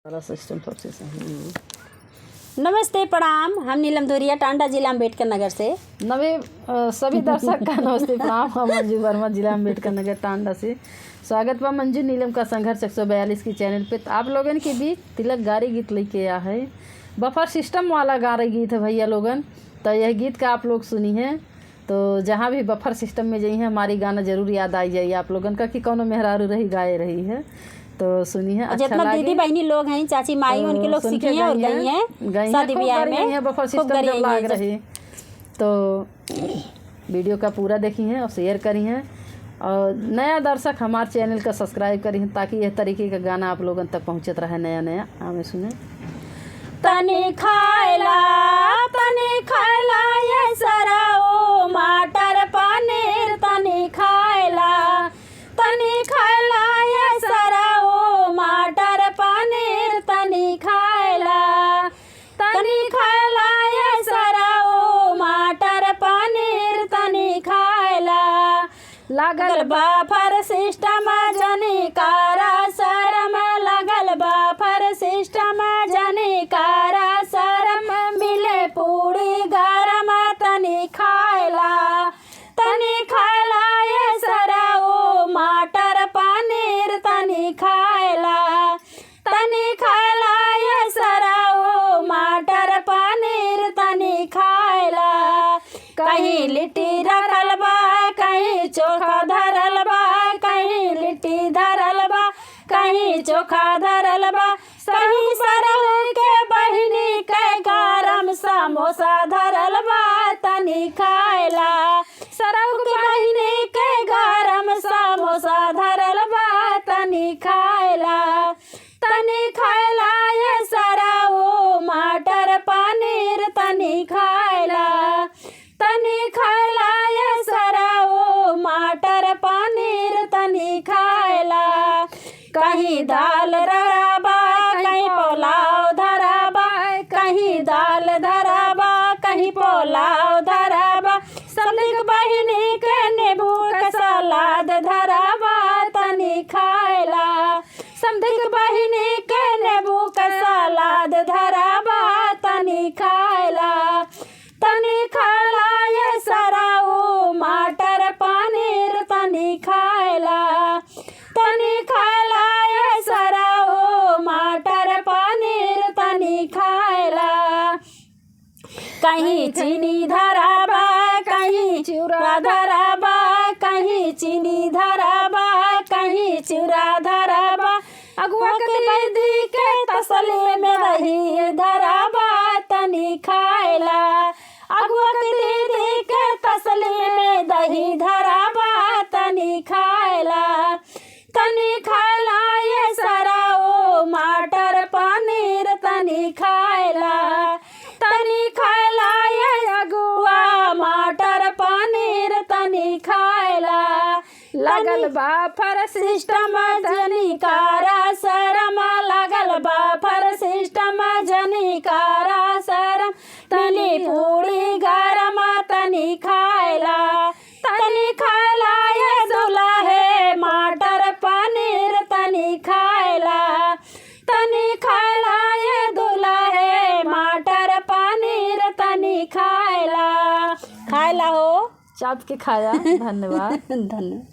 सारा सिस्टम सबसे सही। नमस्ते प्रणाम। हम नीलम धुरिया, टांडा, जिला अम्बेडकर नगर से। सभी दर्शक का नमस्ते प्रणाम। हम मंजू वर्मा, जिला अम्बेडकर नगर, टांडा से। स्वागत बा मंजू नीलम का संघर्ष 142 की चैनल पे। आप लोगन के बीच तिलक गारी गीत लेके आया है। बफर सिस्टम वाला गारी गीत है भैया लोगन। तो यह गीत का आप लोग सुनी है तो जहाँ भी बफर सिस्टम में जाइए हमारी गाना जरूर याद आई जाइए आप लोगन का कि कौनो मेहरारू रही गाए रही है तो सुनी है। अच्छा जितना दीदी बहनी लोग हैं, चाची माई, तो उनके लोग सीखी हैं और गई हैं शादी ब्याह में। बफर सिस्टम जब लाग रही तो वीडियो का पूरा देखी हैं और शेयर करी हैं। और नया दर्शक हमारे चैनल का सब्सक्राइब करी हैं ताकि यह तरीके का गाना आप लोगन तक पहुँचत रहे नया नया। हमें सुने। तने खायला ये सराओ माटर पनीर, तने खायला ये सराओ माटर पनीर, तने खायला ये सराओ माटर पनीर, तने खायला। लगल बफर सिस्टम जनी कारा शरम, लगल बफर सिस्टम जनी कारा शरम, मिले पूरी गरम तनी खायला ये सराओ माटर पनीर, तनी खायला ये सराओ माटर पनीर, तनी खायला। कहीं लिट्टी धरल बा, कहीं चोखा धरल बा, कहीं लिट्टी धरल बा, कहीं चोखा धरल बा, कहीं सरल के बहिनी के गरम समोसा धरल बा, तनी खायला। सरल के बहिनी के गरम समोसा धरल बा, तनी खायला ये सराओ माटर पनीर, तनी खायला ये सराओ माटर पनीर, तनी खायला। कहीं दाल धराबा, कहीं पुलाव धराबा, कहीं दाल धराबा, कहीं पुलाव धराबा, समधिक बहिनी के नींबू का सलाद धराबा, तनी खायला। समधिक बहिनी के नींबू का सलाद धराबा, तनी खायला ये सराओ माटर पनीर, तनी खायला ये सराओ माटर पनीर, तनी खायला। कहीं चीनी धराबा, कहीं चिउरा धराबा, कहीं चीनी धराबा, कहीं चिउरा धराबा, अगुआ के दीदी के तसले में दही धराबा, तनी खायला। अगुआ के दीदी के तसले में दही धराबा, तनी खायला ये सराओ माटर पनीर, तनी खायला ये अगुआ माटर पनीर, तनी खायला। लगल बफर सिस्टम जनी कारा शरम, लगल बफर सिस्टम जनी कारा शरम, तनी पूरी गरम, तनी खायला ये दुल्हे माटर पनीर, तनी खायला ये दुल्हे माटर पनीर, तनी खायला हो। चाप के खाया। धन्यवाद। धन्यवाद।